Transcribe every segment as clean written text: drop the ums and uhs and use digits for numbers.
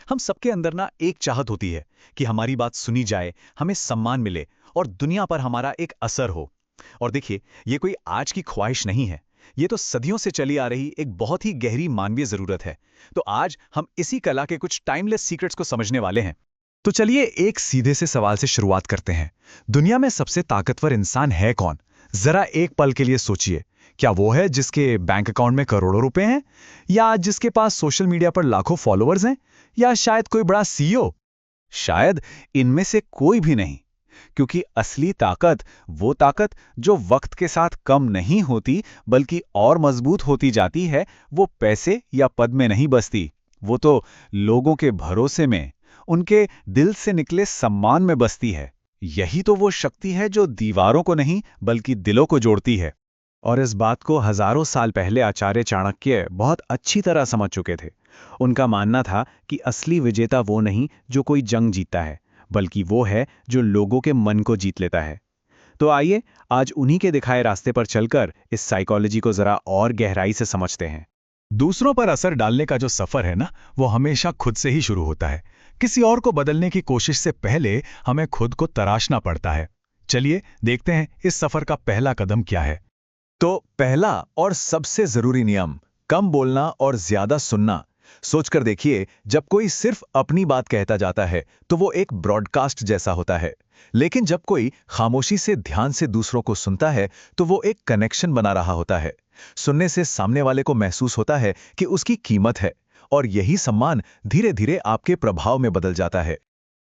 हम सबके अंदर ना एक चाहत होती है कि हमारी बात सुनी जाए, हमें सम्मान मिले और दुनिया पर हमारा एक असर हो। और देखिए, ये कोई आज की ख्वाहिश नहीं है। ये तो सदियों से चली आ रही एक बहुत ही गहरी मानवीय जरूरत है। तो आज हम इसी कला के कुछ टाइमलेस सीक्रेट्स को समझने वाले हैं। तो चलिए एक सीधे से सवाल से शुरुआत करते हैं। दुनिया में सबसे ताकतवर इंसान है कौन? जरा एक पल के लिए सोचिए। क्या वो है जिसके बैंक अकाउंट में करोड़ों रुपए हैं, या जिसके पास सोशल मीडिया पर लाखों फॉलोअर्स हैं, या शायद कोई बड़ा सीईओ? शायद इनमें से कोई भी नहीं। क्योंकि असली ताकत वो ताकत जो वक्त के साथ कम नहीं होती बल्कि और मजबूत होती जाती है, वो पैसे या पद में नहीं बसती। वो तो लोगों के भरोसे में, उनके दिल से निकले सम्मान में बसती है। यही तो वो शक्ति है जो दीवारों को नहीं बल्कि दिलों को जोड़ती है। और इस बात को हजारों साल पहले आचार्य चाणक्य बहुत अच्छी तरह समझ चुके थे। उनका मानना था कि असली विजेता वो नहीं जो कोई जंग जीतता है, बल्कि वो है जो लोगों के मन को जीत लेता है। तो आइए आज उन्हीं के दिखाए रास्ते पर चलकर इस साइकोलॉजी को जरा और गहराई से समझते हैं। दूसरों पर असर डालने का जो सफर है ना, वो हमेशा खुद से ही शुरू होता है। किसी और को बदलने की कोशिश से पहले हमें खुद को तराशना पड़ता है। चलिए देखते हैं इस सफर का पहला कदम क्या है। तो पहला और सबसे जरूरी नियम, कम बोलना और ज्यादा सुनना। सोचकर देखिए, जब कोई सिर्फ अपनी बात कहता जाता है तो वो एक ब्रॉडकास्ट जैसा होता है। लेकिन जब कोई खामोशी से ध्यान से दूसरों को सुनता है तो वो एक कनेक्शन बना रहा होता है। सुनने से सामने वाले को महसूस होता है कि उसकी कीमत है, और यही सम्मान धीरे धीरे आपके प्रभाव में बदल जाता है।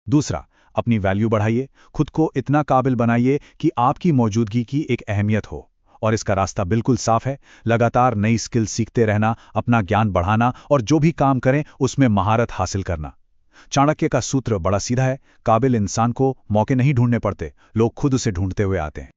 दूसरा, अपनी वैल्यू बढ़ाइए। खुद को इतना काबिल बनाइए कि आपकी मौजूदगी की एक अहमियत हो। और इसका रास्ता बिल्कुल साफ है। लगातार नई स्किल सीखते रहना, अपना ज्ञान बढ़ाना और जो भी काम करें उसमें महारत हासिल करना। चाणक्य का सूत्र बड़ा सीधा है, काबिल इंसान को मौके नहीं ढूंढने पड़ते, लोग खुद उसे ढूंढते हुए आते हैं।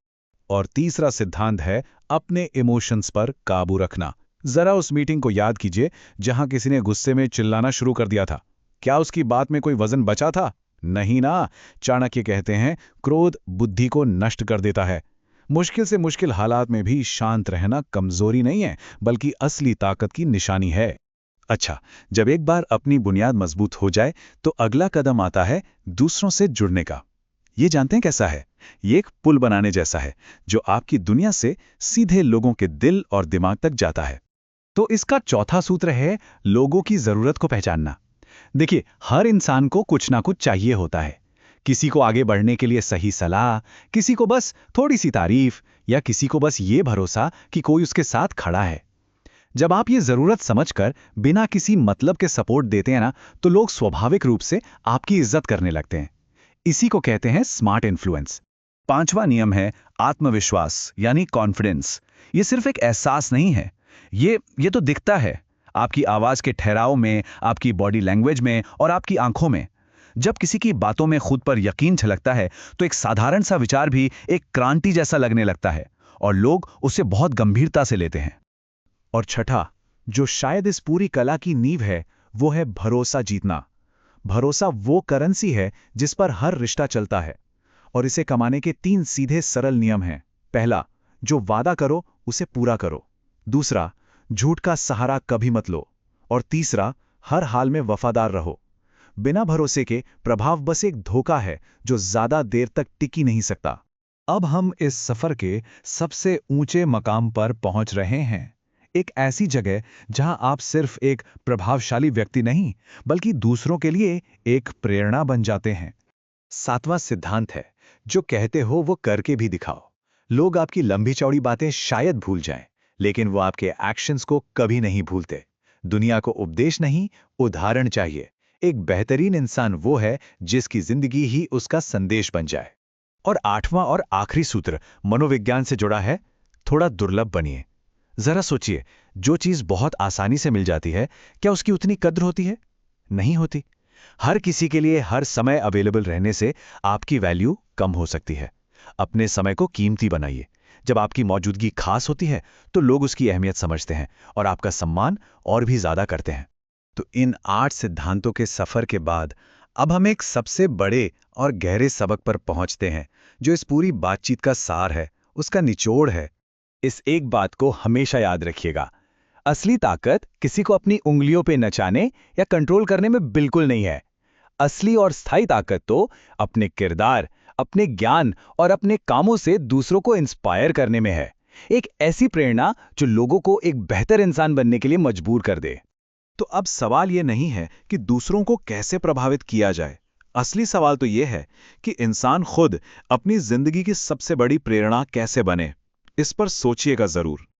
और तीसरा सिद्धांत है अपने इमोशंस पर काबू रखना। जरा उस मीटिंग को याद कीजिए जहां किसी ने गुस्से में चिल्लाना शुरू कर दिया था। क्या उसकी बात में कोई वजन बचा था? नहीं ना। चाणक्य कहते हैं, क्रोध बुद्धि को नष्ट कर देता है। मुश्किल से मुश्किल हालात में भी शांत रहना कमजोरी नहीं है, बल्कि असली ताकत की निशानी है। अच्छा, जब एक बार अपनी बुनियाद मजबूत हो जाए तो अगला कदम आता है दूसरों से जुड़ने का। ये जानते हैं कैसा है? ये एक पुल बनाने जैसा है जो आपकी दुनिया से सीधे लोगों के दिल और दिमाग तक जाता है। तो इसका चौथा सूत्र है लोगों की जरूरत को पहचानना। देखिए, हर इंसान को कुछ ना कुछ चाहिए होता है। किसी को आगे बढ़ने के लिए सही सलाह, किसी को बस थोड़ी सी तारीफ, या किसी को बस ये भरोसा कि कोई उसके साथ खड़ा है। जब आप ये जरूरत समझकर बिना किसी मतलब के सपोर्ट देते हैं ना, तो लोग स्वाभाविक रूप से आपकी इज्जत करने लगते हैं। इसी को कहते हैं स्मार्ट इन्फ्लुएंस। पांचवा नियम है आत्मविश्वास यानी कॉन्फिडेंस। ये सिर्फ एक एहसास नहीं है, ये तो दिखता है आपकी आवाज के ठहराव में, आपकी बॉडी लैंग्वेज में और आपकी आंखों में। जब किसी की बातों में खुद पर यकीन झलकता है तो एक साधारण सा विचार भी एक क्रांति जैसा लगने लगता है और लोग उसे बहुत गंभीरता से लेते हैं। और छठा, जो शायद इस पूरी कला की नींव है, वो है भरोसा जीतना। भरोसा वो करेंसी है जिस पर हर रिश्ता चलता है, और इसे कमाने के 3 सीधे सरल नियम हैं। पहला, जो वादा करो उसे पूरा करो। दूसरा, झूठ का सहारा कभी मत लो। और तीसरा, हर हाल में वफादार रहो। बिना भरोसे के प्रभाव बस एक धोखा है जो ज्यादा देर तक टिकी नहीं सकता। अब हम इस सफर के सबसे ऊंचे मकाम पर पहुंच रहे हैं। एक ऐसी जगह जहां आप सिर्फ एक प्रभावशाली व्यक्ति नहीं, बल्कि दूसरों के लिए एक प्रेरणा बन जाते हैं। सातवां सिद्धांत है, जो कहते हो वो करके भी दिखाओ। लोग आपकी लंबी चौड़ी बातें शायद भूल जाएं, लेकिन वो आपके एक्शंस को कभी नहीं भूलते। दुनिया को उपदेश नहीं, उदाहरण चाहिए। एक बेहतरीन इंसान वो है जिसकी जिंदगी ही उसका संदेश बन जाए। और आठवां और आखिरी सूत्र मनोविज्ञान से जुड़ा है, थोड़ा दुर्लभ बनिए। जरा सोचिए, जो चीज बहुत आसानी से मिल जाती है, क्या उसकी उतनी कद्र होती है? नहीं होती। हर किसी के लिए हर समय अवेलेबल रहने से आपकी वैल्यू कम हो सकती है। अपने समय को कीमती बनाइए। जब आपकी मौजूदगी खास होती है तो लोग उसकी अहमियत समझते हैं और आपका सम्मान और भी ज्यादा करते हैं। तो इन 8 सिद्धांतों के सफर के बाद अब हम एक सबसे बड़े और गहरे सबक पर पहुंचते हैं, जो इस पूरी बातचीत का सार है, उसका निचोड़ है। इस एक बात को हमेशा याद रखिएगा, असली ताकत किसी को अपनी उंगलियों पे नचाने या कंट्रोल करने में बिल्कुल नहीं है। असली और स्थायी ताकत तो अपने किरदार, अपने ज्ञान और अपने कामों से दूसरों को इंस्पायर करने में है। एक ऐसी प्रेरणा जो लोगों को एक बेहतर इंसान बनने के लिए मजबूर कर दे। तो अब सवाल ये नहीं है कि दूसरों को कैसे प्रभावित किया जाए। असली सवाल तो ये है कि इंसान खुद अपनी जिंदगी की सबसे बड़ी प्रेरणा कैसे बने। इस पर सोचिएगा जरूर।